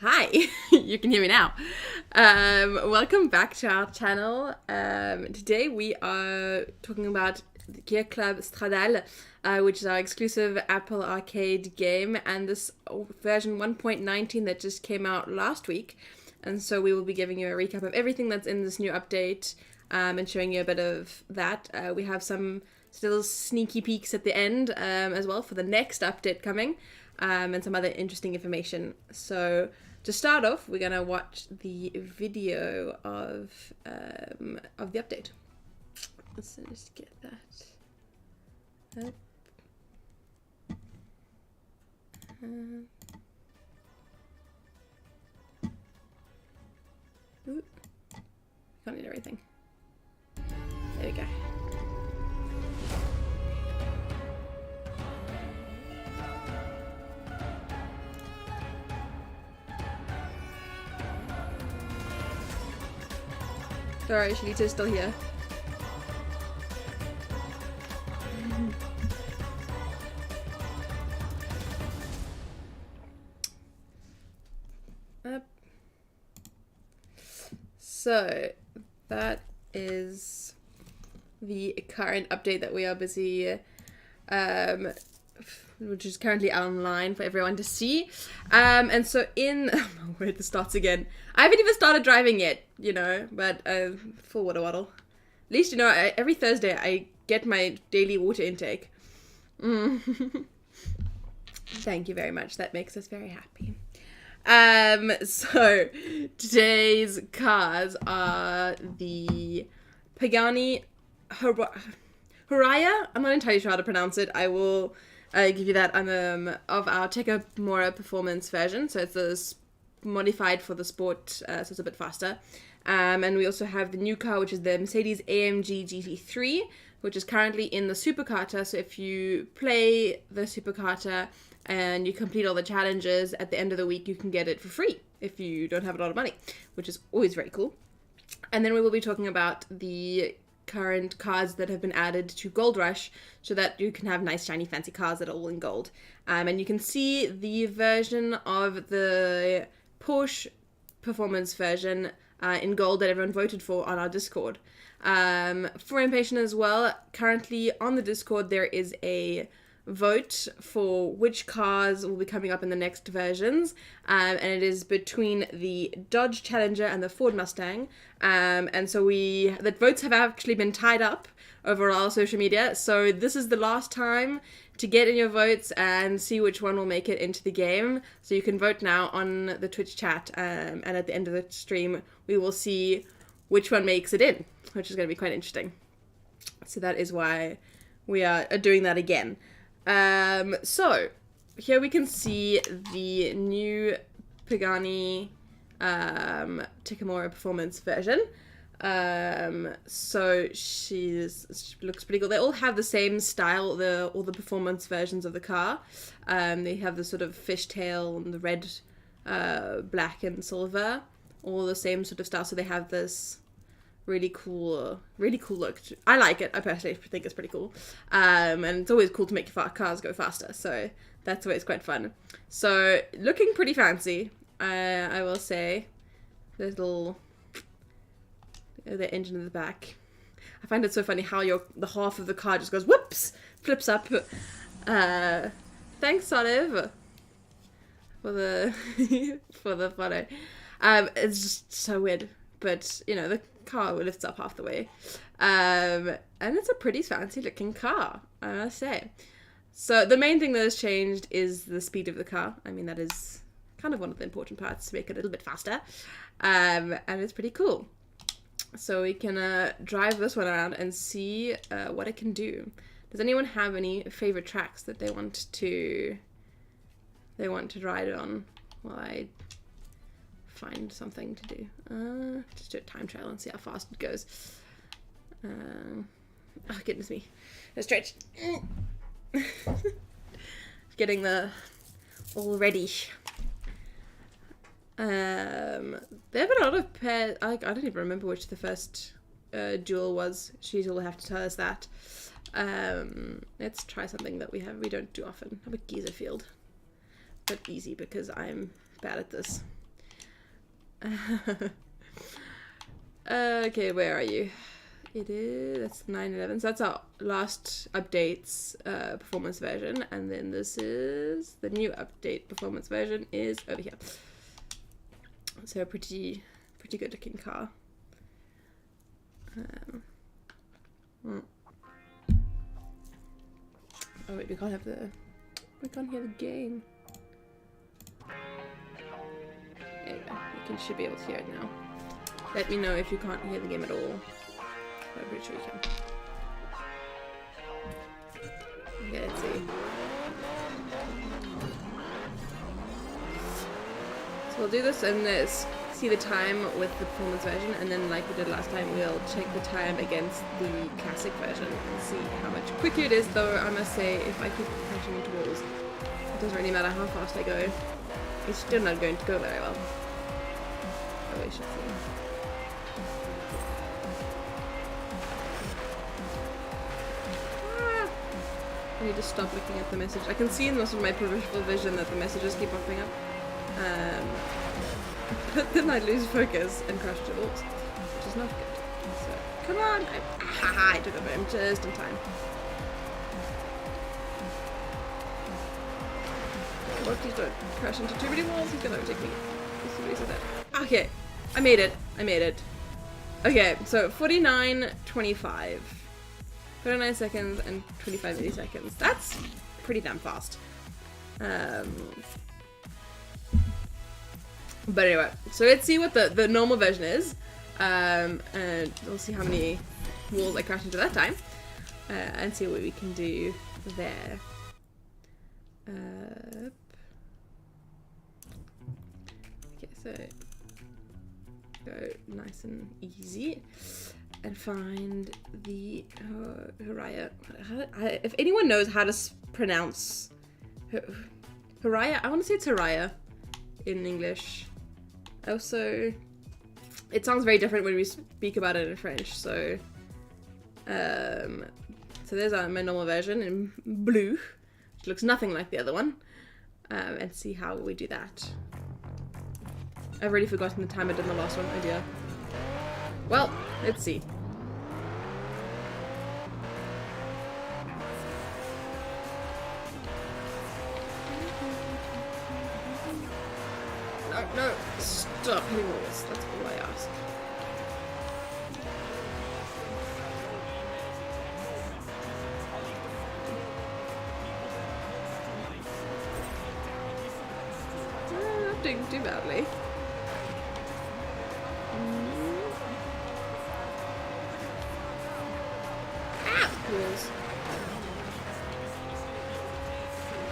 Hi, you can hear me now. Welcome back to our channel. Today we are talking about Gear.Club Stradale, which is our exclusive Apple Arcade game, and this version 1.19 that just came out last week. And so we will be giving you a recap of everything that's in this new update and showing you a bit of that. We have some still sneaky peeks at the end as well for the next update coming. And some other interesting information. So to start off, we're gonna watch the video of the update. Let's just get that up. Ooh, can't need everything. There we go. Sorry, Shalita's still here. So, that is the current update that we are busy, which is currently online for everyone to see. And so oh, wait, this starts again. I haven't even started driving yet, you know, but full water waddle. At least, you know, every Thursday I get my daily water intake. Thank you very much. That makes us very happy. So today's cars are the Pagani Huayra. I'm not entirely sure how to pronounce it. I will give you that of our Tecomora performance version. So it's modified for the sport, so it's a bit faster. And we also have the new car, which is the Mercedes AMG-GT3, which is currently in the supercarter. So if you play the supercarter and you complete all the challenges at the end of the week, you can get it for free if you don't have a lot of money, which is always very cool. And then we will be talking about the current cars that have been added to Gold Rush so that you can have nice shiny fancy cars that are all in gold. And you can see the version of the Porsche performance version in gold that everyone voted for on our Discord. For information as well, currently on the Discord there is a vote for which cars will be coming up in the next versions, and it is between the Dodge Challenger and the Ford Mustang, and so the votes have actually been tied up over our social media, so this is the last time to get in your votes and see which one will make it into the game. So you can vote now on the Twitch chat, and at the end of the stream we will see which one makes it in, which is going to be quite interesting. So that is why we are doing that again. So here we can see the new Pagani Tecomora performance version. So she looks pretty cool. They all have the same style, all the performance versions of the car. They have the sort of fishtail and the red, black and silver, all the same sort of style. So they have this really cool look. I like it. I personally think it's pretty cool. And it's always cool to make your cars go faster. So that's always quite fun. So looking pretty fancy, I will say. There's the engine in the back. I find it so funny how the half of the car just goes whoops, flips up. Thanks, Olive, for the for the photo. It's just so weird, but you know the car lifts up half the way, and it's a pretty fancy looking car, I must say. So the main thing that has changed is the speed of the car. I mean, that is kind of one of the important parts to make it a little bit faster, and it's pretty cool. So we can drive this one around and see what it can do. Does anyone have any favorite tracks that they want to ride it on while I find something to do? Just do a time trial and see how fast it goes. Oh goodness me, a stretch. Getting all ready. There have been a lot of pairs. I don't even remember which the first duel was. She's will have to tell us that. Let's try something that we don't do often. How about Geezer Field? But easy because I'm bad at this. Okay, where are you? It is, that's 9.11, so that's our last updates performance version, and then this is the new update performance version is over here. So a pretty good looking car. Oh wait, we can't hear the game. There you go, should be able to hear it now. Let me know if you can't hear the game at all. I'm pretty sure you can. Okay, let's see. So we'll do this and see the time with the performance version, and then like we did last time, we'll check the time against the classic version and see how much quicker it is. Though I must say, if I keep crashing into walls, it doesn't really matter how fast I go. It's still not going to go very well. Oh, we should see. I need to stop looking at the message. I can see in most of my peripheral vision that the messages keep popping up. But then I lose focus and crash to walls, which is not good. So, come on! I took a boom just in time. Oh, please don't crash into too many walls. He's gonna overtake me. Okay, I made it. Okay, so 49.25. 49 seconds and 25 milliseconds. That's pretty damn fast. But anyway, so let's see what the normal version is. And we'll see how many walls I crash into that time. And see what we can do there. Okay, so go nice and easy. And find the Huayra. If anyone knows how to pronounce Huayra, I want to say it's Huayra in English. Also, it sounds very different when we speak about it in French. So, so there's my normal version in blue, which looks nothing like the other one. And see how we do that. I've already forgotten the time I did in the last one. Oh dear. Well, let's see. No, stop hitting walls. That's all I ask. Not doing too badly.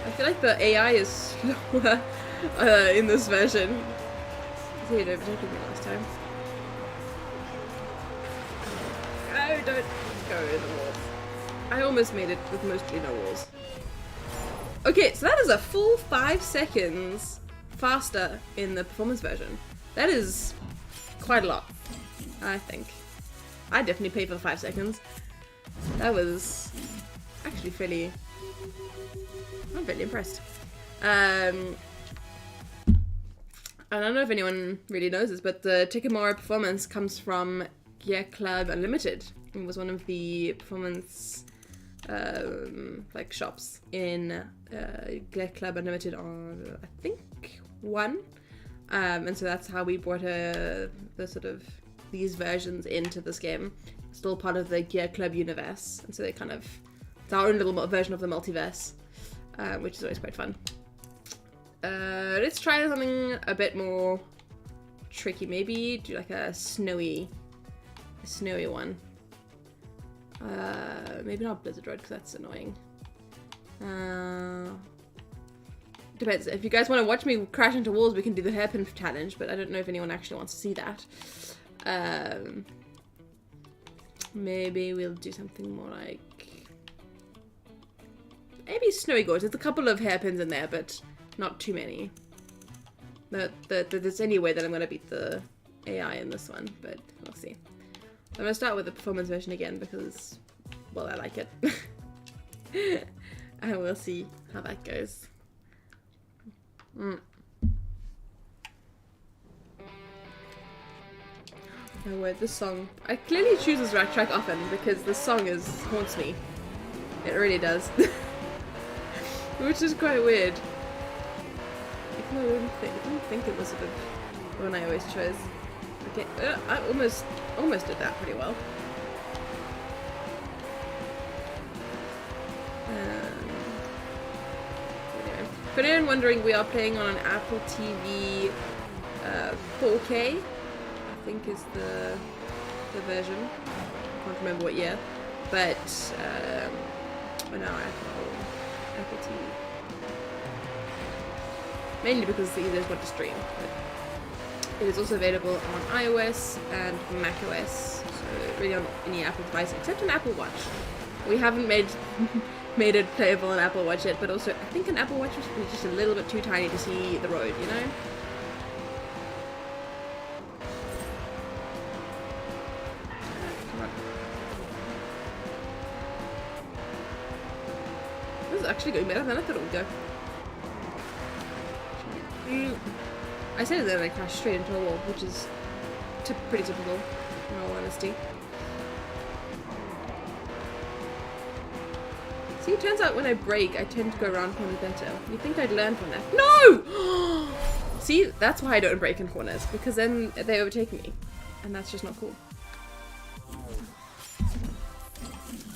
I feel like the AI is slower in this version. See, it overtaken me last time. Oh, don't go in the walls. I almost made it with mostly no walls. Okay, so that is a full 5 seconds faster in the performance version. That is quite a lot, I think. I'd definitely pay for the 5 seconds. That was actually I'm fairly impressed. I don't know if anyone really knows this, but the Tekamora performance comes from Gear.Club Unlimited. It was one of the performance like shops in Gear.Club Unlimited on, I think, 1. And so that's how we brought the sort of these versions into this game. Still part of the Gear.Club universe, and so they kind of, it's our own little version of the multiverse, which is always quite fun. Let's try something a bit more tricky. Maybe do like a snowy one. Maybe not Blizzard Road, because that's annoying. Depends. If you guys want to watch me crash into walls, we can do the hairpin challenge, but I don't know if anyone actually wants to see that. Maybe we'll do something more like, maybe Snowy Gorge. There's a couple of hairpins in there, but not too many. There's any way that I'm going to beat the AI in this one, but we'll see. I'm going to start with the performance version again because, well, I like it. And we'll see how that goes. Oh word, this song. I clearly choose this track often because the song haunts me. It really does. Which is quite weird. Even though I didn't think it was a good one I always chose. Okay, I almost did that pretty well. Anyway. For anyone wondering, we are playing on an Apple TV 4K, I think is the version. I can't remember what year, but no, Apple TV. Mainly because it's the easiest one to stream. But it is also available on iOS and macOS, so really on any Apple device except an Apple Watch. We haven't made it playable on Apple Watch yet, but also I think an Apple Watch would be just a little bit too tiny to see the road, you know? Come on. This is actually going better than I thought it would go. I said that I crashed straight into a wall, which is pretty typical, in all honesty. See, it turns out when I brake, I tend to go around corners better. You'd think I'd learn from that. No! See, that's why I don't brake in corners, because then they overtake me. And that's just not cool.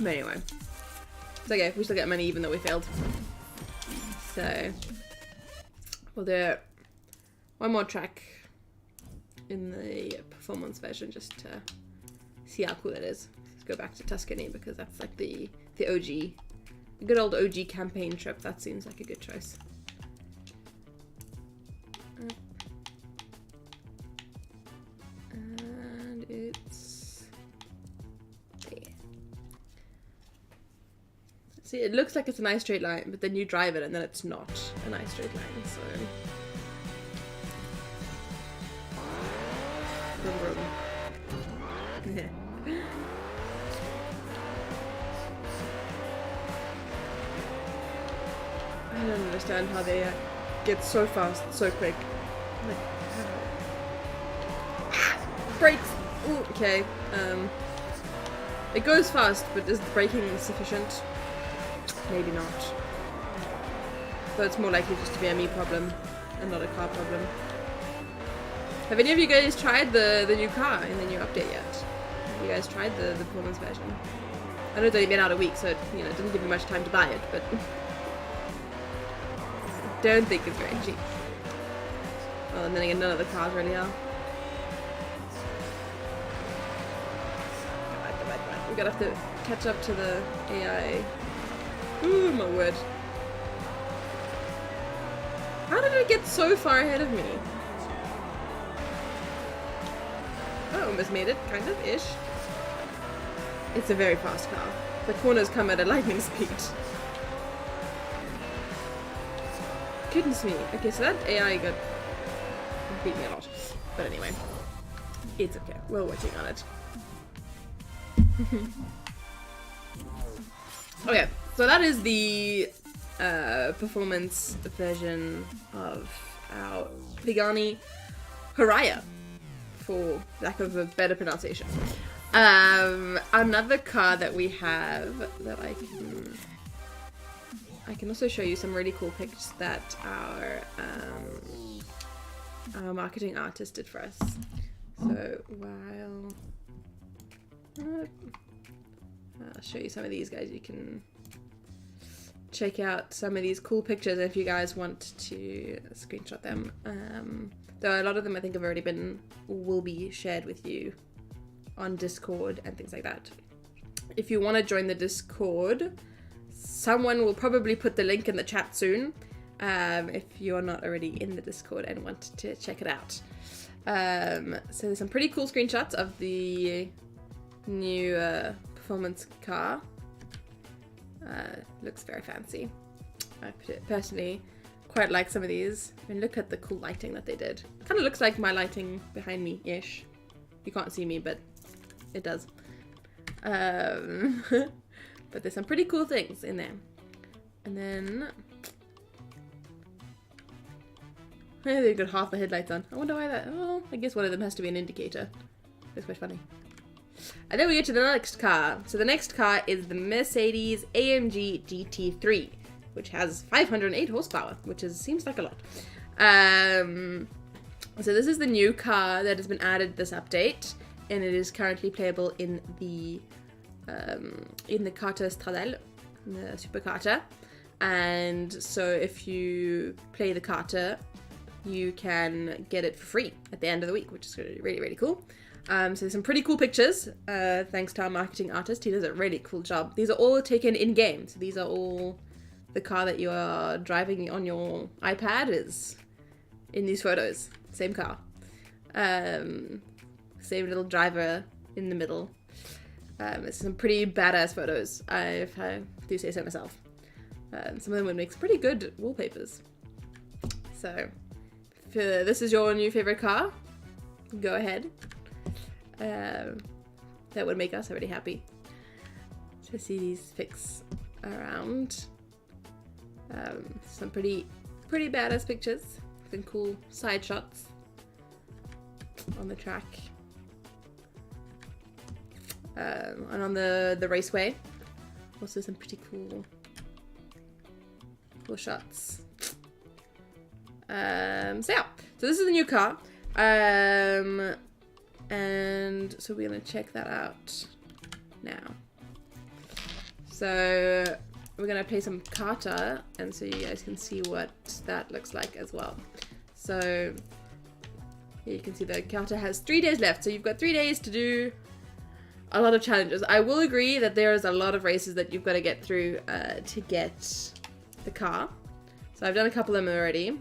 But anyway. It's okay, we still get money even though we failed. So, we'll do one more track in the performance version just to see how cool it is. Let's go back to Tuscany because that's like the OG, the good old OG campaign trip. That seems like a good choice. And it's there. See, it looks like it's a nice straight line, but then you drive it and then it's not a nice straight line, so... Vroom, vroom. I don't understand how they get so fast, so quick. Like, brakes! Ooh, okay. It goes fast, but is the braking sufficient? Maybe not. But it's more likely just to be a me problem and not a car problem. Have any of you guys tried the new car in the new update yet? Have you guys tried the performance version? I know it's only been out a week, so it, you know, it doesn't give you much time to buy it, but I don't think it's very cheap. Well, and then again, none of the cars really are. Come on. We're gonna have to catch up to the AI. Ooh, my word. How did it get so far ahead of me? I almost made it, kind of, ish. It's a very fast car. The corners come at a lightning speed. Goodness me. Okay, so that AI beat me a lot. But anyway, it's okay. We're working on it. Okay, so that is the performance version of our Pagani Huayra, for lack of a better pronunciation. Another car that we have that I can also show you some really cool pics that our marketing artist did for us. So while I'll show you some of these guys, you can check out some of these cool pictures if you guys want to screenshot them. Though a lot of them I think have already will be shared with you on Discord and things like that. If you want to join the Discord, someone will probably put the link in the chat soon, if you're not already in the Discord and want to check it out. So there's some pretty cool screenshots of the new performance car. Looks very fancy. I personally quite like some of these. I mean, look at the cool lighting that they did. Kind of looks like my lighting behind me-ish. You can't see me, but it does. But there's some pretty cool things in there. And then they've got half the headlights on. I wonder why that. Oh, I guess one of them has to be an indicator. It's quite funny. And then we get to the next car. So the next car is the Mercedes AMG-GT3, which has 508 horsepower, which seems like a lot. So this is the new car that has been added this update, and it is currently playable in the Gear.Club Stradale, the Super Karter. And so if you play the Karter, you can get it for free at the end of the week, which is really, really cool. So there's some pretty cool pictures, thanks to our marketing artist. He does a really cool job. These are all taken in-game, so these are all the car that you are driving on your iPad is in these photos. Same car. Same little driver in the middle. It's some pretty badass photos, if I do say so myself. Some of them would make some pretty good wallpapers. So, if this is your new favorite car, go ahead. That would make us already happy to see these pics around. Some pretty badass pictures. Some cool side shots on the track. And on the raceway. Also some pretty cool shots. So yeah. So this is the new car. And so we're gonna check that out now. So we're gonna play some Karter, and so you guys can see what that looks like as well. So here you can see the Karter has 3 days left, so you've got 3 days to do a lot of challenges. I will agree that there is a lot of races that you've got to get through to get the car. So I've done a couple of them already,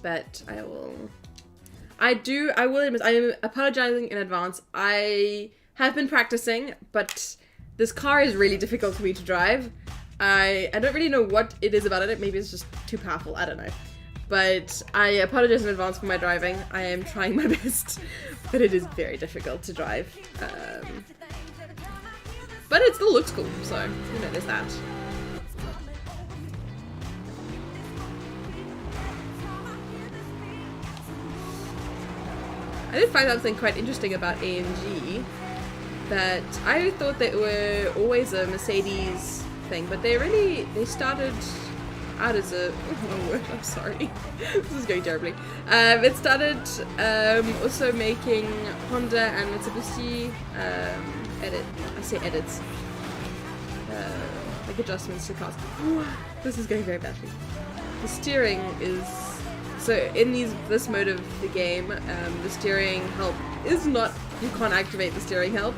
but I will admit, I am apologizing in advance. I have been practicing, but this car is really difficult for me to drive. I don't really know what it is about it. Maybe it's just too powerful. I don't know. But I apologize in advance for my driving. I am trying my best, but it is very difficult to drive. But it still looks cool, so, you know, there's that. I did find something quite interesting about AMG, that I thought they were always a Mercedes thing, but they started out as a, I'm sorry, this is going terribly. It started also making Honda and Mitsubishi edits, like adjustments to cars. This is going very badly. The steering is, so in this mode of the game, the steering help is not, you can't activate the steering help,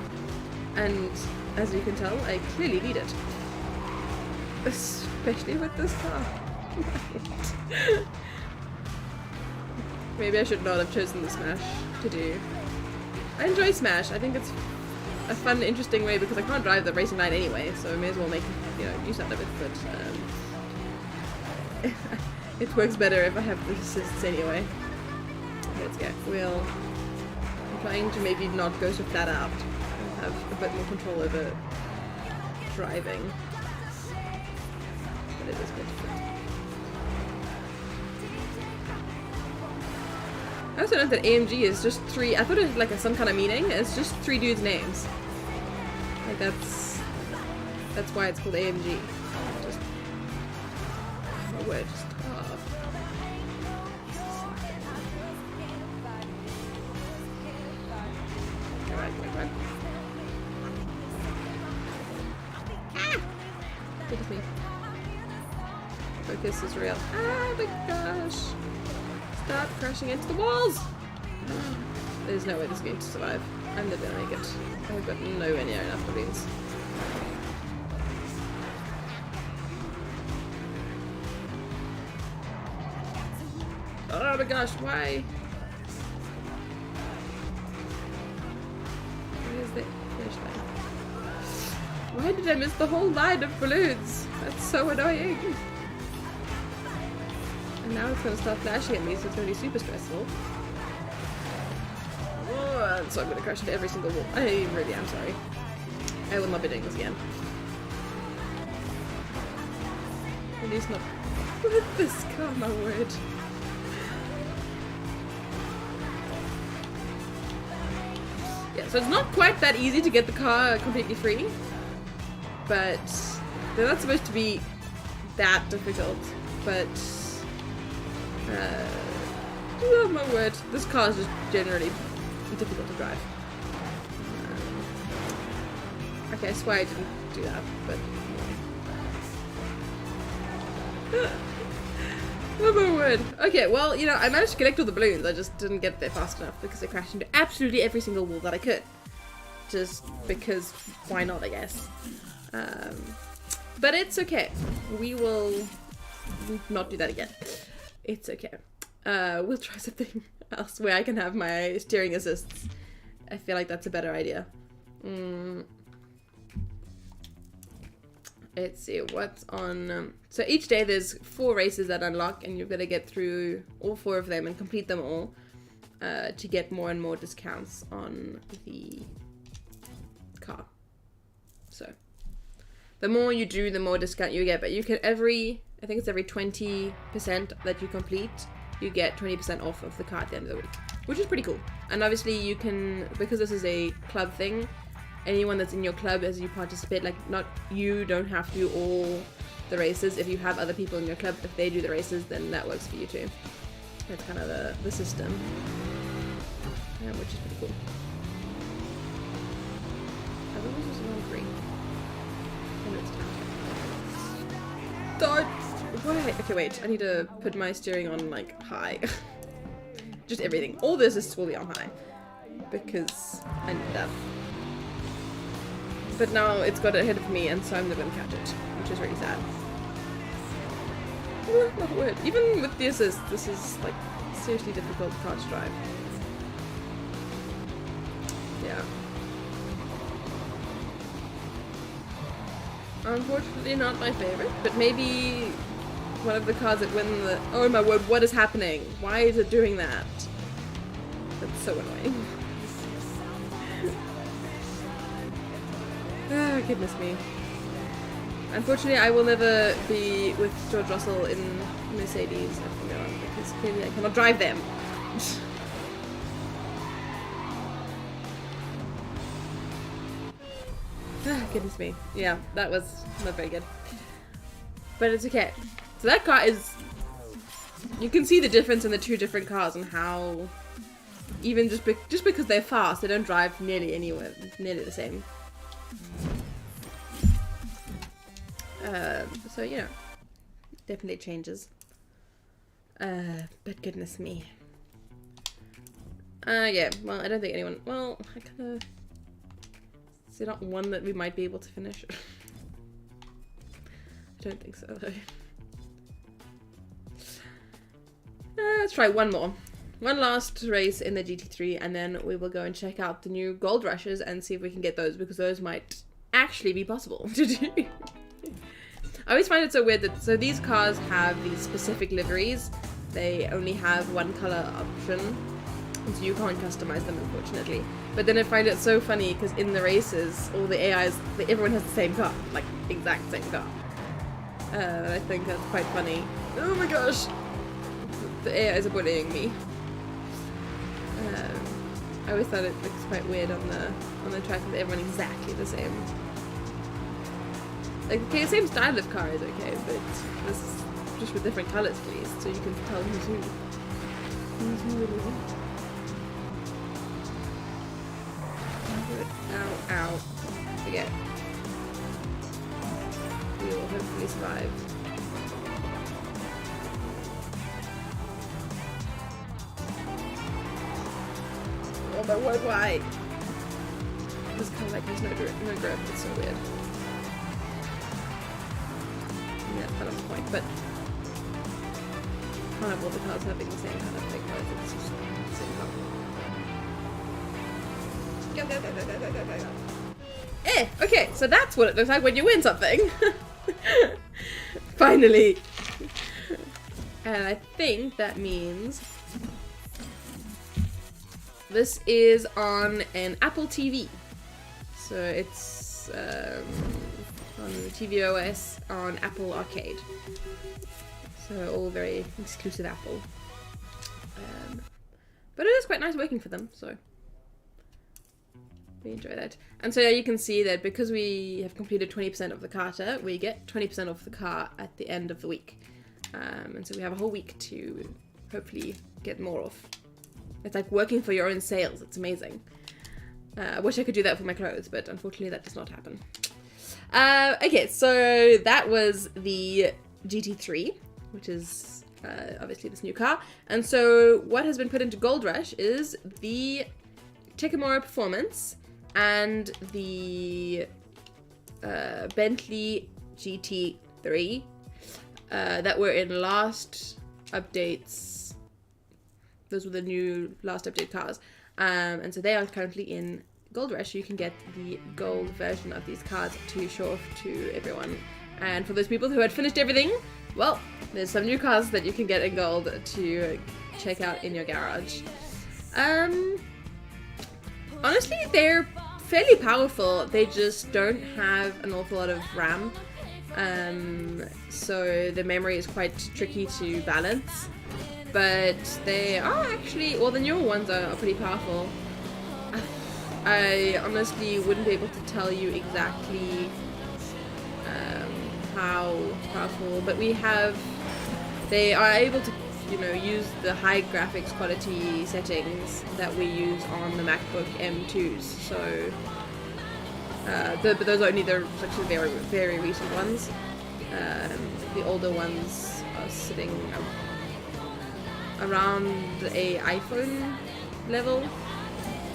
and as you can tell, I clearly need it. Especially with this car. Maybe I should not have chosen the Smash to do. I enjoy Smash. I think it's a fun, interesting way because I can't drive the racing line anyway, so I may as well make, you know, use out of it. But it works better if I have the assists anyway. Let's go. I'm trying to maybe not go so flat out and have a bit more control over driving. But it is good. I also know that AMG is just 3. I thought it was like some kind of meaning. It's just 3 dudes' names. Like that's why it's called AMG. Just a word. Just Alright. Ah! Goodness me. Focus is real. Ah my gosh! Stop crashing into the walls! There's no way this is going to survive. I'm never gonna make it. I've got nowhere near enough balloons. Oh my gosh, why? Where's the finish line? Why did I miss the whole line of balloons? That's so annoying. And now it's going to start flashing at me, so it's going to be super stressful. Oh, and so I'm going to crash into every single wall. I really am sorry. I will not be doing this again. At least not with this car, my word. So it's not quite that easy to get the car completely free, but they're not supposed to be that difficult. But oh my word, this car is just generally difficult to drive. Okay, I swear I didn't do that, but oh my word. Okay, well, you know, I managed to collect all the balloons. I just didn't get there fast enough because I crashed into absolutely every single wall that I could. Just because, why not, I guess. But it's okay. We will not do that again. It's okay. We'll try something else where I can have my steering assists. I feel like that's a better idea. Let's see what's on. So each day there's 4 races that unlock, and you've got to get through all 4 of them and complete them all to get more and more discounts on the car. So the more you do, the more discount you get. But you can I think it's every 20% that you complete, you get 20% off of the car at the end of the week, which is pretty cool. And obviously you can, because this is a club thing, anyone that's in your club as you participate, like you don't have to do all the races. If you have other people in your club, if they do the races, then that works for you too. That's kind of the system, which is pretty cool. I think this is around 3. And it's time. Wait, okay, wait. I need to put my steering on like high. Just everything. All this is will be on high because I need that. But now it's got ahead of me, and so I'm the one catch it, which is really sad. Oh my word. Even with the assist, this is like seriously difficult car to drive. Yeah. Unfortunately not my favorite, but maybe one of the cars that win the... Oh my word, what is happening? Why is it doing that? That's so annoying. Oh, goodness me. Unfortunately, I will never be with George Russell in Mercedes from now on, because clearly I cannot drive them. Oh, goodness me. Yeah, that was not very good. But it's okay. So that car is... You can see the difference in the 2 different cars and how... Even just because they're fast, they don't drive nearly anywhere, nearly the same. So, you know, definitely changes. But goodness me. Yeah, well, I don't think anyone... Well, I kind of... Is there not one that we might be able to finish? I don't think so, though. Let's try one more. One last race in the GT3, and then we will go and check out the new Gold Rushes and see if we can get those, because those might actually be possible to do. I always find it so weird that, so these cars have these specific liveries. They only have one color option, so you can't customize them, unfortunately. But then I find it so funny, because in the races, all the AIs, everyone has the same car, like, exact same car. And I think that's quite funny. Oh my gosh! The AIs are bullying me. I always thought it looks quite weird on the track with everyone exactly the same. Like, okay, the same style of car is okay, but this is just with different colours at least, so you can tell who's who. Who's who really who. Ow, ow. Forget. We will hopefully survive. Oh my word, why? This kind of like there's no grip, it's so weird. Yeah, that's kind of the point, but kind of all the cars having the same kind of thing, but it's just the same car. Go, go, go, go, go, go, go, go. Okay, so that's what it looks like when you win something. Finally. And I think that means this is on an Apple TV. So it's on tvOS on Apple Arcade. So all very exclusive Apple. But it is quite nice working for them, so we enjoy that. And so you can see that because we have completed 20% of the kata, we get 20% off the car at the end of the week. And so we have a whole week to hopefully get more off. It's like working for your own sales. It's amazing. I wish I could do that for my clothes, but unfortunately that does not happen. Okay, so that was the GT3, which is obviously this new car. And so what has been put into Gold Rush is the Chickamauga Performance and the Bentley GT3 that were in last updates. Those were the new last update cars. And so they are currently in Gold Rush. You can get the gold version of these cars to show off to everyone. And for those people who had finished everything, well, there's some new cars that you can get in gold to check out in your garage. Honestly, they're fairly powerful. They just don't have an awful lot of RAM. So the memory is quite tricky to balance. But they are actually, well, the newer ones are pretty powerful. I honestly wouldn't be able to tell you exactly how powerful, but they are able to, use the high graphics quality settings that we use on the MacBook M2s. So, but those are only the very, very recent ones. The older ones are sitting around a iPhone level,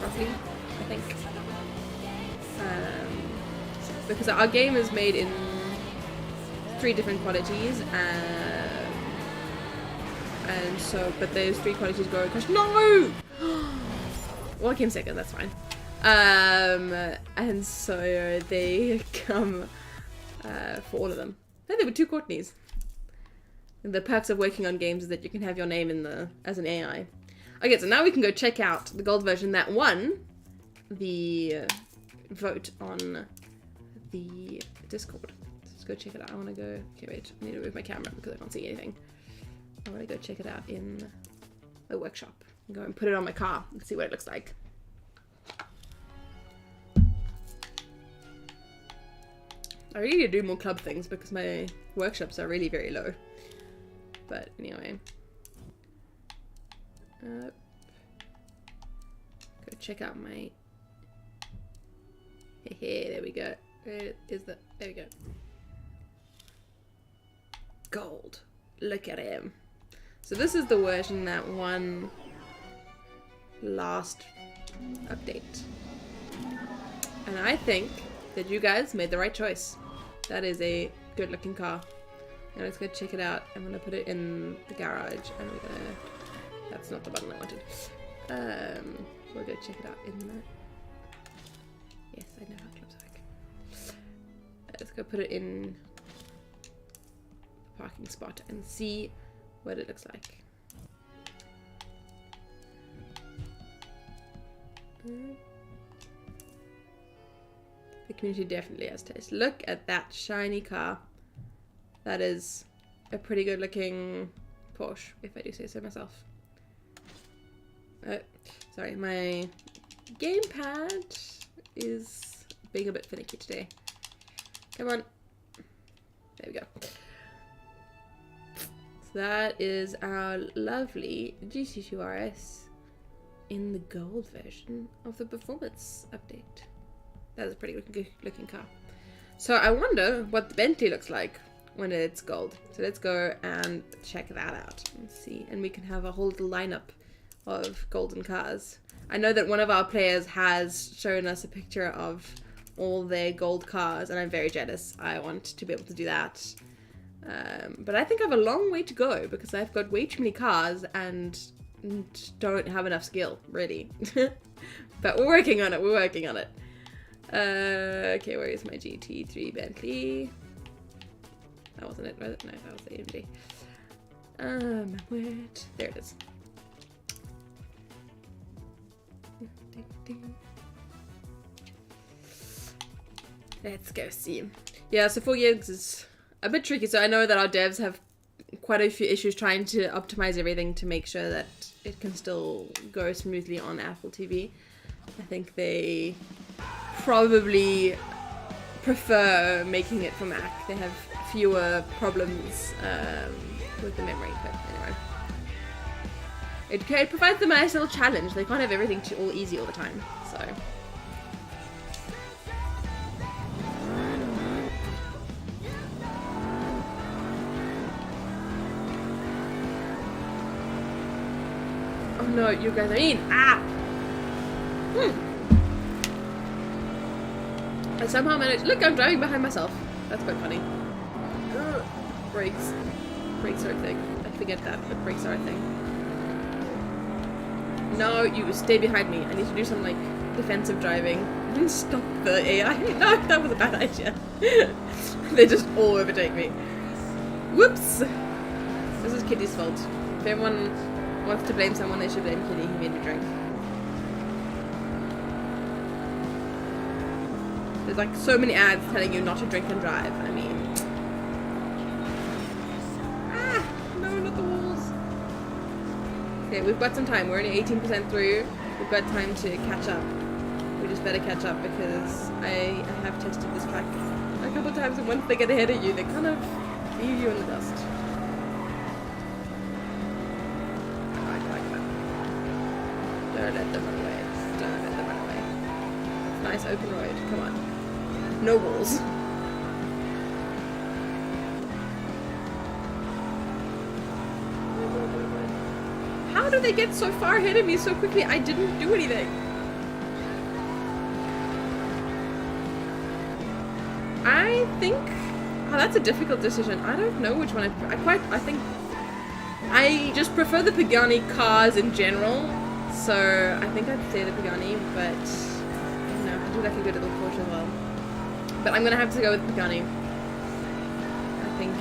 roughly, I think. Because our game is made in 3 different qualities, and so, but those 3 qualities go across. No! Well, I came second, that's fine. And so they come for all of them. No, there were 2 Courtneys. The perks of working on games is that you can have your name as an AI. Okay, so now we can go check out the gold version that won the vote on the Discord. Let's go check it out. I want to go... Okay, wait. I need to move my camera because I can't see anything. I want to go check it out in the workshop. And go and put it on my car and see what it looks like. I really need to do more club things because my workshops are really very low. But anyway. Go check out my... Hey, there we go. Where is the... There we go. Gold. Look at him. So this is the version that won last update. And I think that you guys made the right choice. That is a good looking car. Now let's go check it out. I'm gonna put it in the garage and we're gonna... That's not the button I wanted. We'll go check it out in the... Yes, I know how it looks like. Let's go put it in the parking spot and see what it looks like. The community definitely has taste. Look at that shiny car. That is a pretty good looking Porsche, if I do say so myself. Oh, sorry, my gamepad is being a bit finicky today. Come on. There we go. So that is our lovely GT2 RS in the gold version of the performance update. That is a pretty good looking car. So I wonder what the Bentley looks like when it's gold. So let's go and check that out and see. And we can have a whole little lineup of golden cars. I know that one of our players has shown us a picture of all their gold cars, and I'm very jealous. I want to be able to do that. But I think I have a long way to go because I've got way too many cars and don't have enough skill, really. But we're working on it, we're working on it. Okay, where is my GT3 Bentley? That wasn't it, was it? No, that was the AMG. Wait, there it is. Let's go see. Yeah, so 4 gigs is a bit tricky. So I know that our devs have quite a few issues trying to optimize everything to make sure that it can still go smoothly on Apple TV. I think they probably prefer making it for Mac. They have fewer problems with the memory, but anyway. It provides them a nice little challenge. They can't have everything all easy all the time, so. Oh no, you guys are in! Ah! I somehow managed. Look, I'm driving behind myself. That's quite funny. Ugh. Brakes. Brakes are a thing. I forget that, but brakes are a thing. No, you stay behind me. I need to do some, like, defensive driving. Stop the AI. No, that was a bad idea. They just all overtake me. Whoops! This is Kitty's fault. If everyone wants to blame someone, they should blame Kitty. He made me drink. There's like so many ads telling you not to drink and drive. I mean... Ah! No, not the walls. Okay, we've got some time. We're only 18% through. We've got time to catch up. We just better catch up because I have tested this track a couple of times, and once they get ahead of you, they kind of leave you in the dust. I like that. Don't let them run away. Don't let them run away. Nice open road. Come on. No walls. How do they get so far ahead of me so quickly? I didn't do anything. I think... Oh, that's a difficult decision. I don't know which one I think... I just prefer the Pagani cars in general. So I think I'd say the Pagani, but... No, I do like a good little Porsche as well. But I'm gonna have to go with Pagani. I think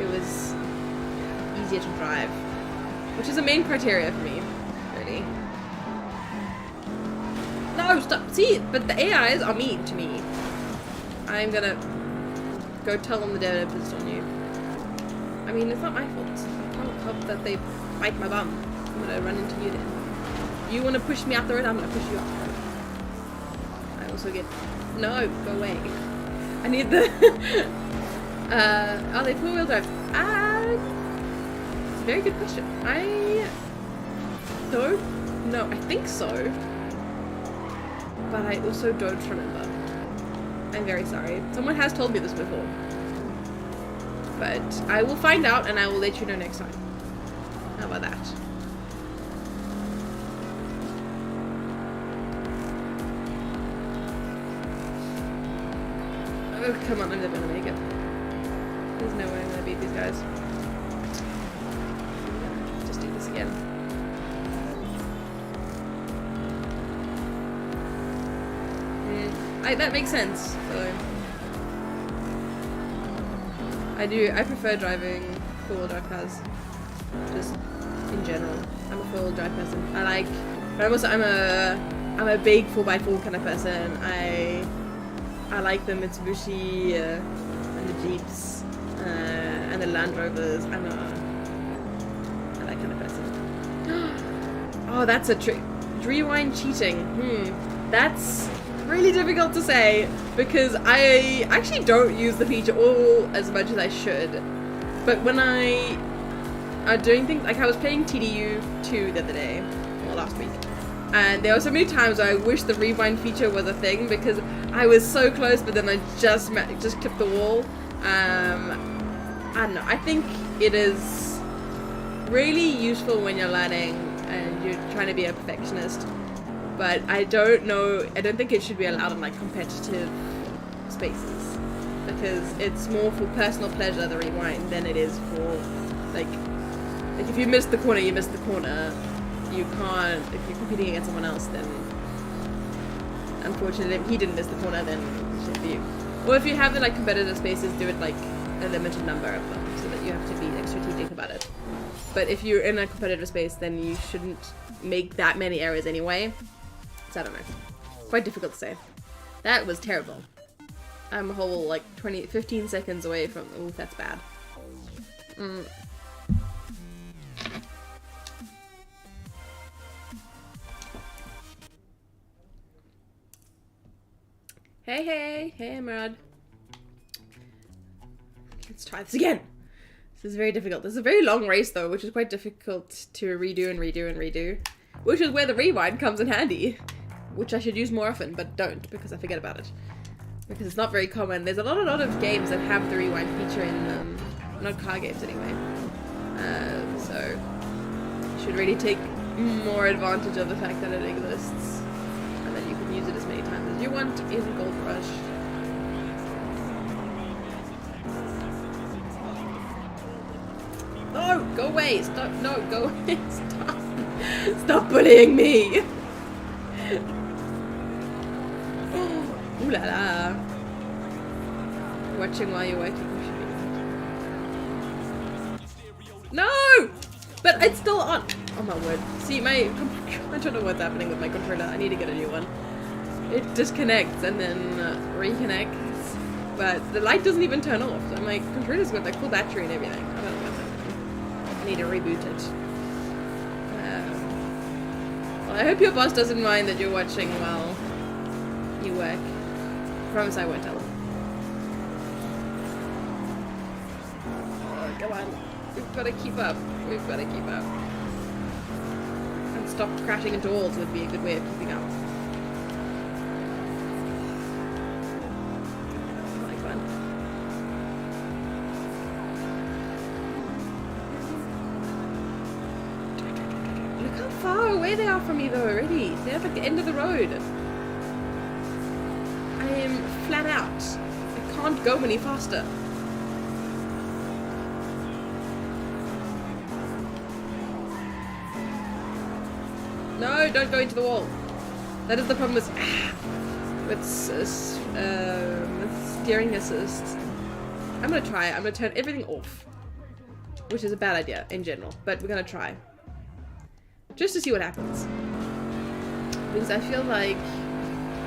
it was easier to drive, which is a main criteria for me, really. No, stop! See, but the AIs are mean to me. I'm gonna go tell them the developers on you. I mean, it's not my fault. I can't help that they bite my bum. I'm gonna run into you then. You wanna push me out the road? I'm gonna push you out the road. I also get... No, go away. I need the... are they four-wheel drive? It's a very good question. I don't know. I think so. But I also don't remember. I'm very sorry. Someone has told me this before. But I will find out and I will let you know next time. How about that? Oh, come on, I'm never gonna make it. There's no way I'm gonna beat these guys. Just do this again. That makes sense, so... I prefer driving four-wheel drive cars. Just in general. I'm a four-wheel drive person. But I'm a big 4x4 kind of person. I like the Mitsubishi and the Jeeps and the Land Rovers. I'm that kind of person. Oh, that's a trick. Rewind cheating. That's really difficult to say because I actually don't use the feature all as much as I should. But when I are doing things, like I was playing TDU 2 the other day, or last week, and there were so many times where I wish the rewind feature was a thing because I was so close, but then I just clipped the wall. I don't know. I think it is really useful when you're learning and you're trying to be a perfectionist. But I don't know. I don't think it should be allowed in like competitive spaces because it's more for personal pleasure, the rewind, than it is for like if you miss the corner, you miss the corner. You can't, if you're competing against someone else, then unfortunately if he didn't miss the corner, then it should be you. Or if you have the like competitive spaces, do it like a limited number of them so that you have to be like, strategic about it. But if you're in a competitive space, then you shouldn't make that many errors anyway. So I don't know. Quite difficult to say. That was terrible. I'm a whole like 15 seconds away from, ooh, that's bad. Hey, Emerald. Let's try this again. This is very difficult. This is a very long race though, which is quite difficult to redo and redo. Which is where the rewind comes in handy. Which I should use more often, but don't, because I forget about it. Because it's not very common. There's a lot of games that have the rewind feature in them. Not car games anyway. So should really take more advantage of the fact that it exists. And then you can use it as many times as you want in Gold Rush. No, go away! Stop! No, go away! Stop! Stop bullying me! Ooh la la! Watching while you're working. No! But it's still on. Oh my word! See, I don't know what's happening with my controller. I need to get a new one. It disconnects and then reconnects, but the light doesn't even turn off. So my controller's got like full battery and everything. I don't know what's happening. I need to reboot it. Well, I hope your boss doesn't mind that you're watching while you work. I promise I won't tell him. Oh, come on. We've got to keep up. We've got to keep up. And stop crashing into walls would be a good way of keeping up. Like fun. Look how far away they are from me though already. They're at like the end of the road. I am flat out. I can't go any faster. No, don't go into the wall. That is the problem with steering assist. I'm gonna try it. I'm gonna turn everything off, which is a bad idea in general, but we're gonna try. Just to see what happens. Because I feel like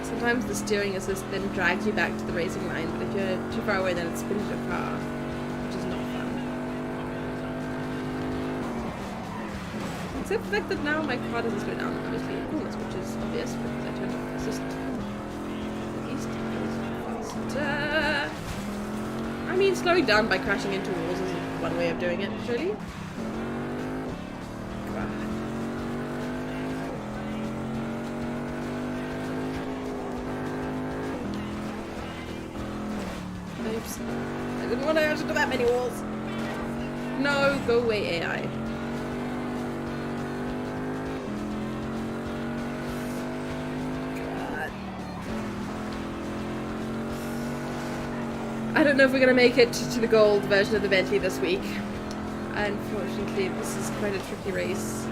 sometimes the steering assist then drags you back to the racing line, but if you're too far away then it spins your car, which is not fun. Except the fact that now my car doesn't slow down, obviously, which is obvious because I turned off the assist. At least I mean, slowing down by crashing into walls is one way of doing it, surely. Oops. I didn't want to actually do that many walls. No, go away, AI. I don't know if we're going to make it to the gold version of the Bentley this week. Unfortunately, this is quite a tricky race.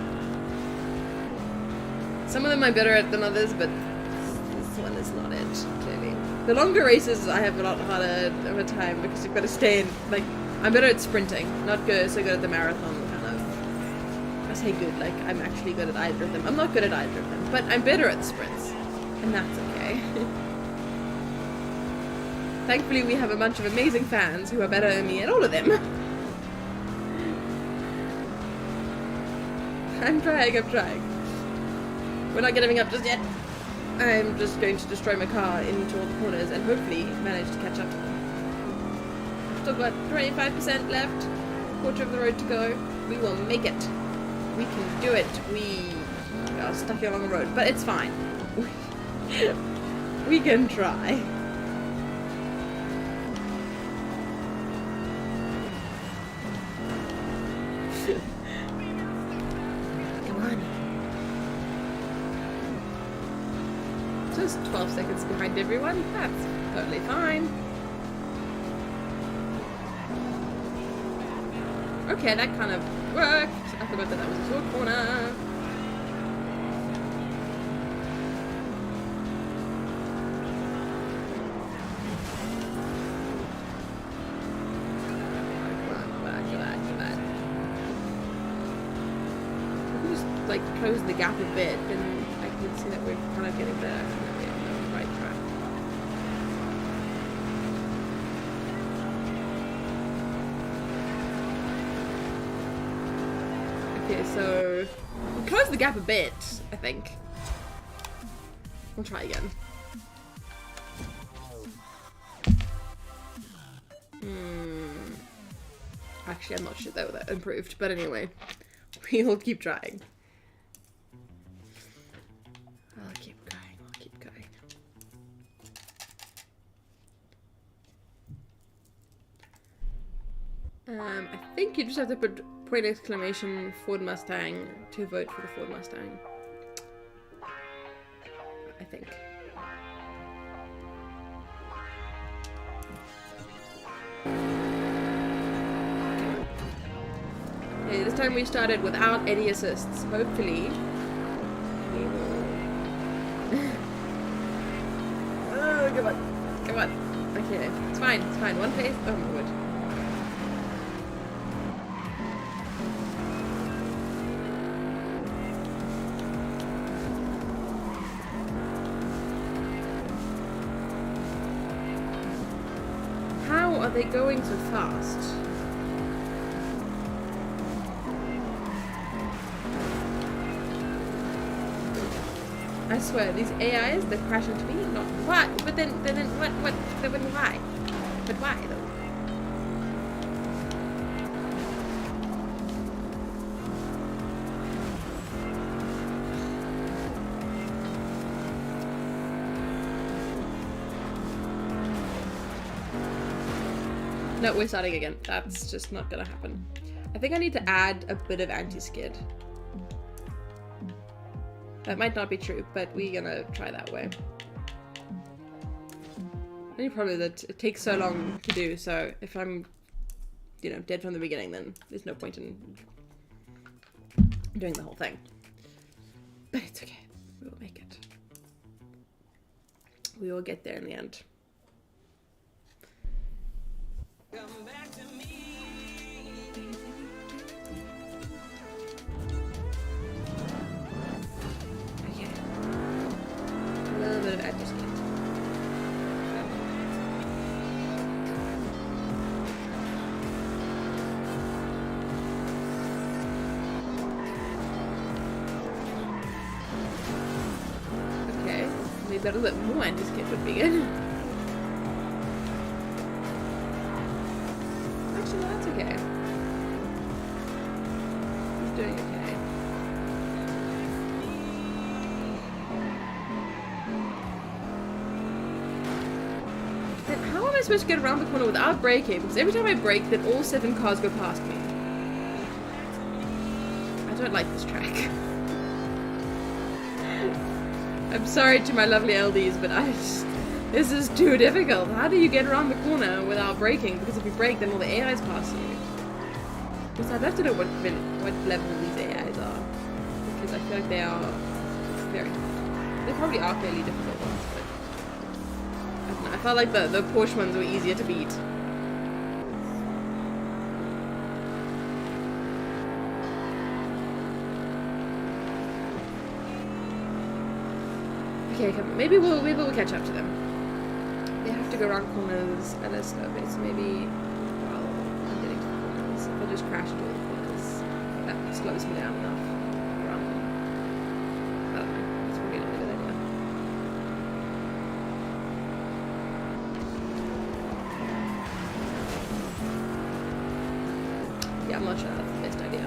Some of them I'm better at than others, but this one is not it, clearly. The longer races I have a lot harder of a time because you've got to stay in, like, I'm better at sprinting, not so good at the marathon, kind of. I say good, like, I'm actually good at either of them. I'm not good at either of them, but I'm better at sprints, and that's okay. Thankfully, we have a bunch of amazing fans who are better than me at all of them. I'm trying. We're not giving up just yet. I'm just going to destroy my car into all the corners and hopefully manage to catch up to them. Still got 25% left, quarter of the road to go. We will make it. We can do it. We are stuck here along the road, but it's fine. We can try. Just 12 seconds behind everyone. That's totally fine. Okay, that kind of worked. I forgot that was a short corner. If we just like close the gap a bit, then I can see that we're kind of getting better. Right track. Okay, so we'll close the gap a bit, I think. We'll try again. Actually, I'm not sure that improved, but anyway, we'll keep trying. I'll keep going, I'll keep going. I think you just have to put point exclamation Ford Mustang to vote for the Ford Mustang. I think. Okay, this time we started without any assists. Hopefully, we will. Oh, come on, come on. Okay, it's fine, it's fine. One place. Oh my word. How are they going so fast? I swear, these AIs that crash into me, not what? But then what? Then why? But why though? No, we're starting again. That's just not gonna happen. I think I need to add a bit of anti-skid. That might not be true, but we're gonna try that way. Only problem that it takes so long to do, so if I'm, you know, dead from the beginning, then there's no point in doing the whole thing. But it's okay. We will make it. We will get there in the end. Come back to me. A little bit of anti-skid. Okay, maybe a little bit more anti-skid would be good. Actually, that's okay. He's doing okay. How am I supposed to get around the corner without braking? Because every time I brake, then all 7 cars go past me. I don't like this track. I'm sorry to my lovely LDs, but this is too difficult. How do you get around the corner without braking? Because if you brake, then all the AIs pass you. Because I'd love to know what level these AIs are. Because I feel like they are very hard. They probably are fairly difficult ones, but I don't know. I felt like the Porsche ones were easier to beat. Okay, come on. Maybe we'll catch up to them. They have to go around corners at a slow pace. Maybe while I'm getting to the corners, if I just crash into all the corners, that slows me down enough around them. I don't know. That's probably not a good idea. Yeah, I'm not sure that's the best idea.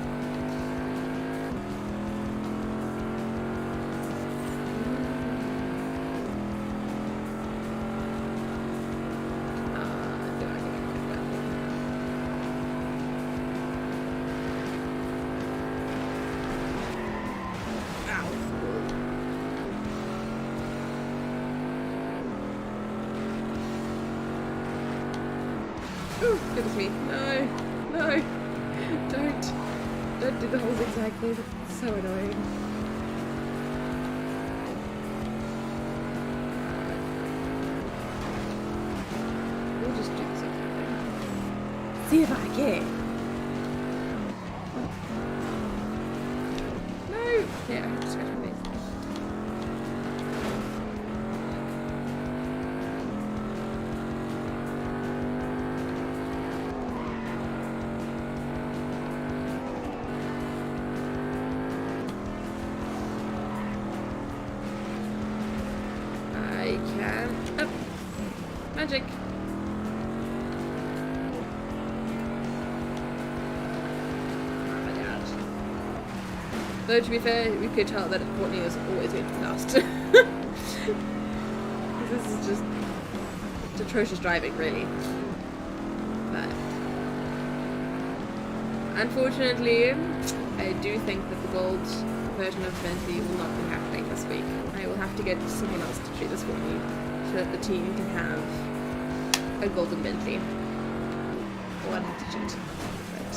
Ooh, goodness me. No. No. Don't do the whole zigzag thing. It's so annoying. We'll just do the zigzag thing. See if I can. No. Yeah, I have to scratch my face. Magic. Though to be fair, we could tell that Courtney is always going to be last. This is just atrocious driving, really. But unfortunately, I do think that the gold version of Bentley will not be happening this week. I will have to get someone else to do this for me, so that the team can have a golden Bentley. Or I'd have to cheat. But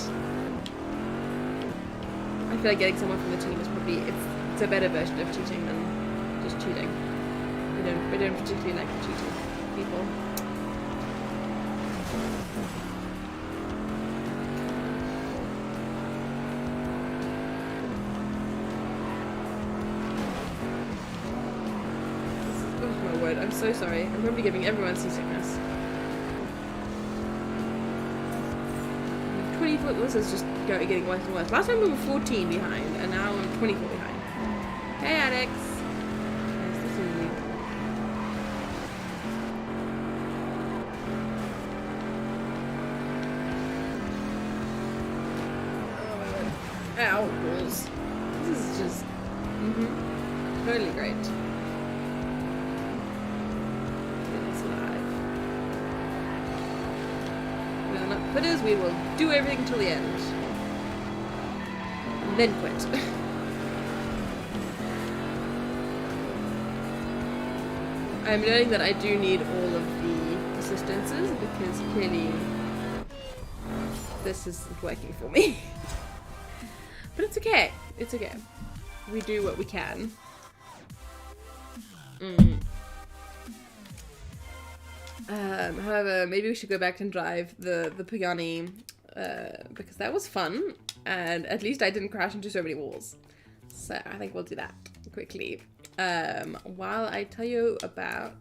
I feel like getting someone from the team is probably it's a better version of cheating than just cheating. We don't particularly like the cheating people. Oh my word, I'm so sorry. I'm probably giving everyone seasickness. 24, this is just getting worse and worse. Last time we were 14 behind, and now I'm 24 behind. Hey, Alex. Nice to see you. Oh my god. Ow, balls. This is just totally great. It's alive. We're not quitters, we will do everything till the end. And then quit. I'm learning that I do need all of the assistances because clearly this isn't working for me. But it's okay. It's okay. We do what we can. However, maybe we should go back and drive the Pagani because that was fun, and at least I didn't crash into so many walls. So I think we'll do that quickly. While I tell you about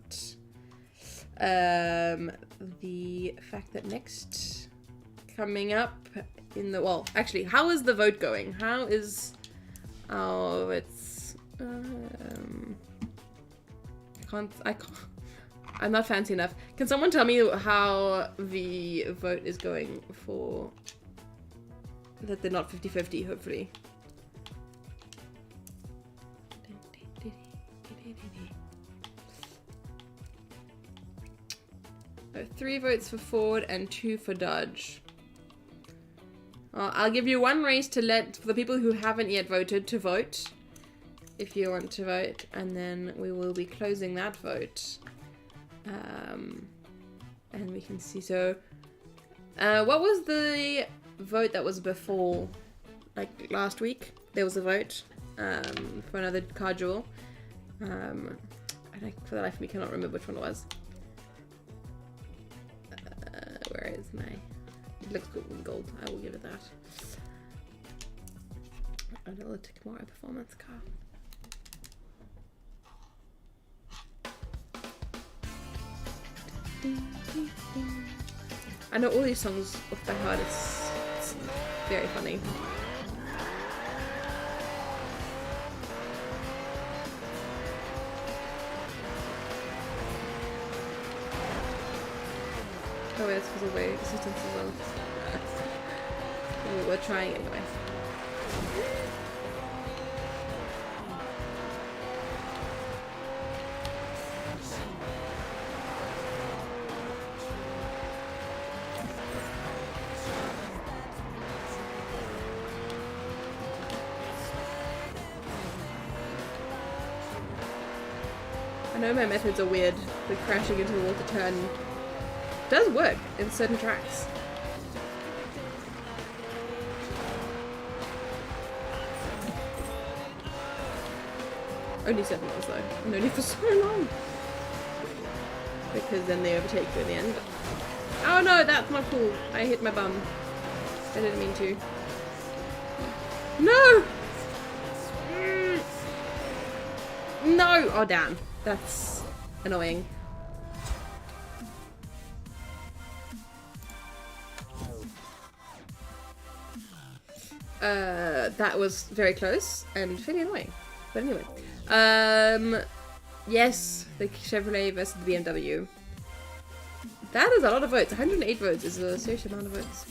the fact that next coming up in the actually, how is the vote going? How is it's I'm not fancy enough. Can someone tell me how the vote is going for that they're not 50-50, hopefully? So 3 votes for Ford and 2 for Dodge. I'll give you 1 race to let for the people who haven't yet voted to vote, if you want to vote, and then we will be closing that vote. And we can see, so what was the vote that was before, like last week? There was a vote for another car jewel. And for the life of me cannot remember which one it was. Where is my... It looks good in gold. I will give it that. Another Tickmore performance car. I know all these songs off by heart. It's very funny. Oh, yes, because of way assistance as well. We're trying anyway. I know my methods are weird, but crashing into the wall to turn does work in certain tracks. Only 7 miles though, and only for so long. Because then they overtake you in the end. Oh no, that's not cool. I hit my bum. I didn't mean to. No! No! Oh damn. That's annoying. That was very close and fairly annoying. But anyway. Yes, the Chevrolet versus the BMW. That is a lot of votes. 108 votes is a serious amount of votes.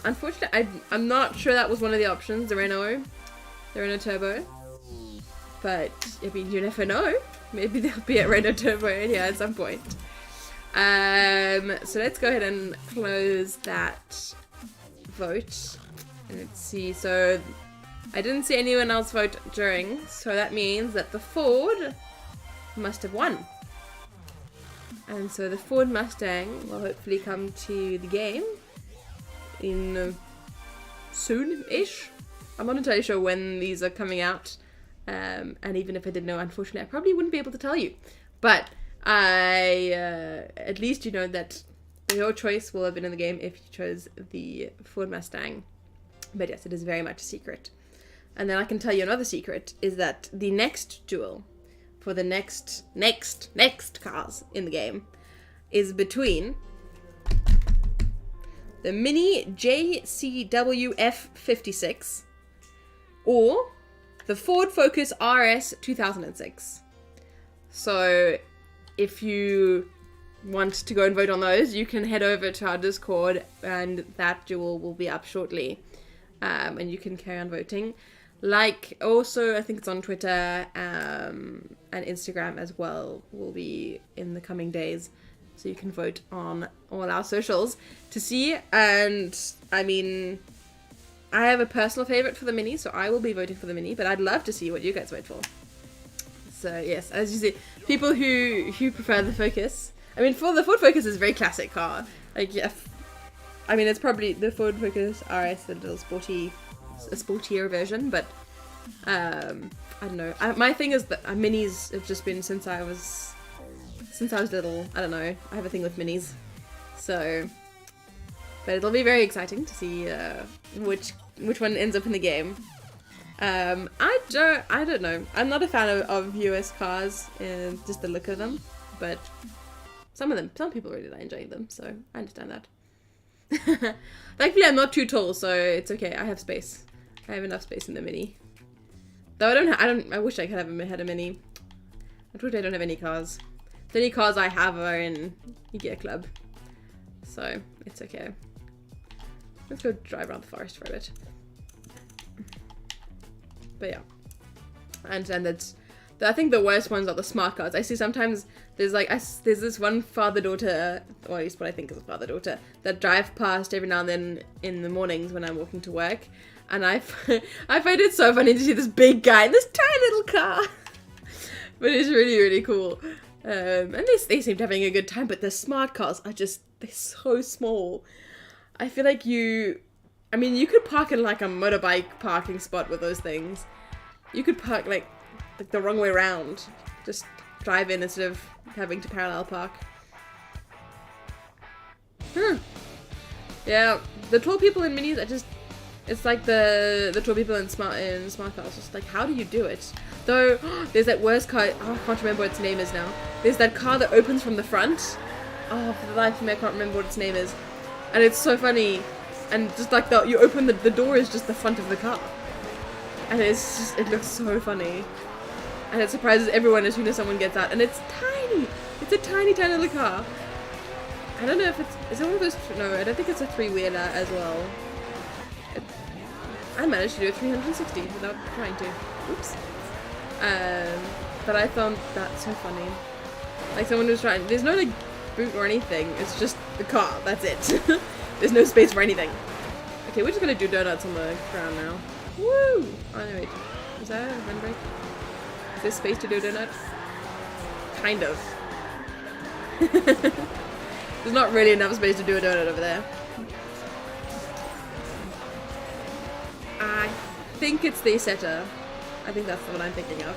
Unfortunately, I'm not sure that was one of the options, the Renault. the Renault Turbo. But, I mean, you never know. Maybe there'll be a Renault Turbo in here at some point. So let's go ahead and close that vote. And let's see. So I didn't see anyone else vote during. So that means that the Ford must have won. And so the Ford Mustang will hopefully come to the game in soon-ish. I'm not entirely sure when these are coming out. And even if I did know, unfortunately, I probably wouldn't be able to tell you. But at least you know that your choice will have been in the game if you chose the Ford Mustang. But yes, it is very much a secret. And then I can tell you another secret, is that the next duel for the next cars in the game is between the Mini JCWF56 or the Ford Focus RS 2006. So if you want to go and vote on those, you can head over to our Discord and that duel will be up shortly. And you can carry on voting. Like, also, I think it's on Twitter and Instagram as well, will be in the coming days. So you can vote on all our socials to see. And, I mean, I have a personal favorite for the Mini, so I will be voting for the Mini. But I'd love to see what you guys vote for. So, yes, as you see, people who prefer the Focus. I mean, for the Ford Focus is a very classic car. Like, yeah, I mean, it's probably the Ford Focus RS, a little sportier version, but I don't know. My thing is that minis have just been since I was little. I don't know. I have a thing with minis, so. But it'll be very exciting to see which one ends up in the game. I don't know. I'm not a fan of US cars and just the look of them, but some people really like enjoying them, so I understand that. Thankfully, I'm not too tall, so it's okay. I have space. I have enough space in the Mini. Though I wish I could have had a Mini. Unfortunately, I don't have any cars. The only cars I have are in Gear.Club, so it's okay. Let's go drive around the forest for a bit. But yeah, and that's. I think the worst ones are the smart cars. I see sometimes there's this one father-daughter, or at least what I think is a father-daughter, that drive past every now and then in the mornings when I'm walking to work. And I find it so funny to see this big guy in this tiny little car. But it's really, really cool. And they seem to be having a good time, but the smart cars are just, they're so small. I feel like you could park in like a motorbike parking spot with those things. You could park like the wrong way around. Just drive in instead of having to parallel park. Yeah, the tall people in minis are just, it's like the tall people in smart cars. Just like, how do you do it? Though, there's that worst car, I can't remember what its name is now. There's that car that opens from the front. Oh, for the life of me, I can't remember what its name is. And it's so funny. And just like you open the door is just the front of the car. And it looks so funny. And it surprises everyone as soon as someone gets out. And it's tiny. It's a tiny, tiny little car. I don't know if is it one of those, no, I don't think it's a three-wheeler as well. I managed to do a 360 without trying to. Oops. But I found that so funny. Like someone was trying, there's no like boot or anything. It's just the car, that's it. There's no space for anything. Okay, we're just gonna do donuts on the ground now. Woo! Oh no, wait. Is that a run break? Is there space to do a donut? Kind of. There's not really enough space to do a donut over there. I think it's the Isetta. I think that's the one I'm thinking of.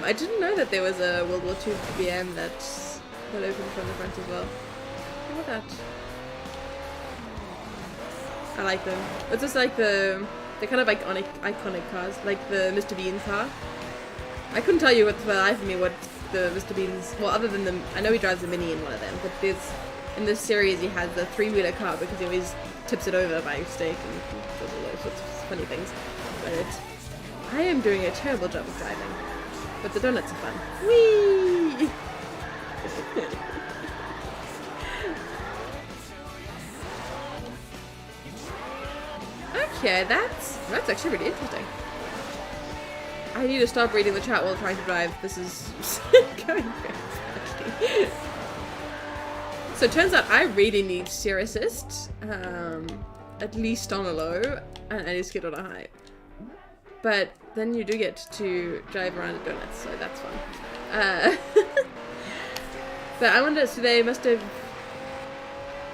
I didn't know that there was a World War II BM that opened from the front as well. Look at that. I like them. It's just like they're kind of like iconic cars, like the Mr. Bean car. I couldn't tell you for the life of me what the Mr. Bean's, well, other than I know he drives a Mini in one of them, but in this series he has the three-wheeler car because he always tips it over by mistake and does all those sorts of funny things. But I am doing a terrible job of driving, but the donuts are fun. Whee! Okay, that's actually really interesting. I need to stop reading the chat while trying to drive. This is going very slowly. So it turns out I really need steer assist, at least on a low, and I need to get on a high. But then you do get to drive around the donuts, so that's fun. But I wonder, so they must have...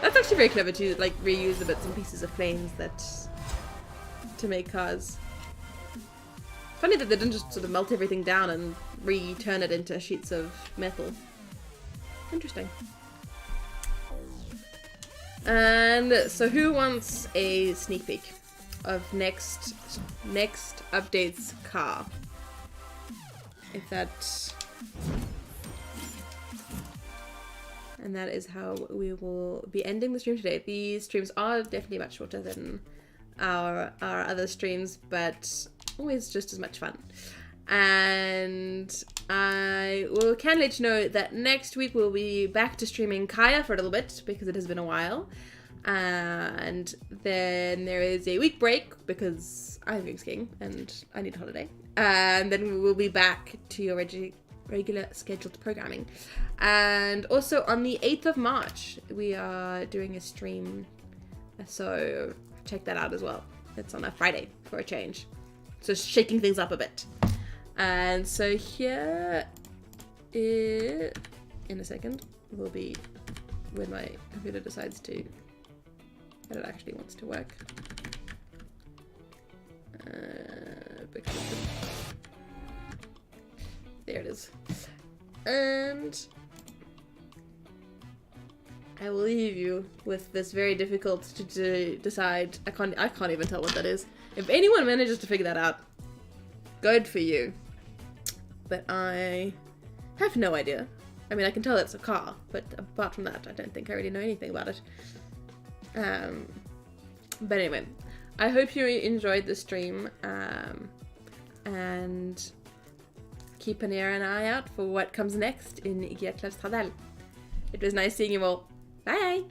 That's actually very clever to like reuse the bits and pieces of planes to make cars. Funny that they didn't just sort of melt everything down and return it into sheets of metal. Interesting. And so who wants a sneak peek of next update's car? If that... And that is how we will be ending the stream today. These streams are definitely much shorter than our other streams, but always just as much fun. And I can let you know that next week we'll be back to streaming Kaya for a little bit because it has been a while. And then there is a week break because I'm going skiing and I need a holiday. And then we will be back to your regular scheduled programming. And also on the 8th of March we are doing a stream, so check that out as well. It's on a Friday for a change, so shaking things up a bit. And so here in a second will be when my computer decides that it actually wants to work. There it is. And I will leave you with this very difficult to decide. I can't even tell what that is. If anyone manages to figure that out, good for you. But I have no idea. I mean, I can tell it's a car, but apart from that, I don't think I really know anything about it. But anyway, I hope you enjoyed the stream, and keep an ear and eye out for what comes next in Gear.Club Stradale. It was nice seeing you all. Bye!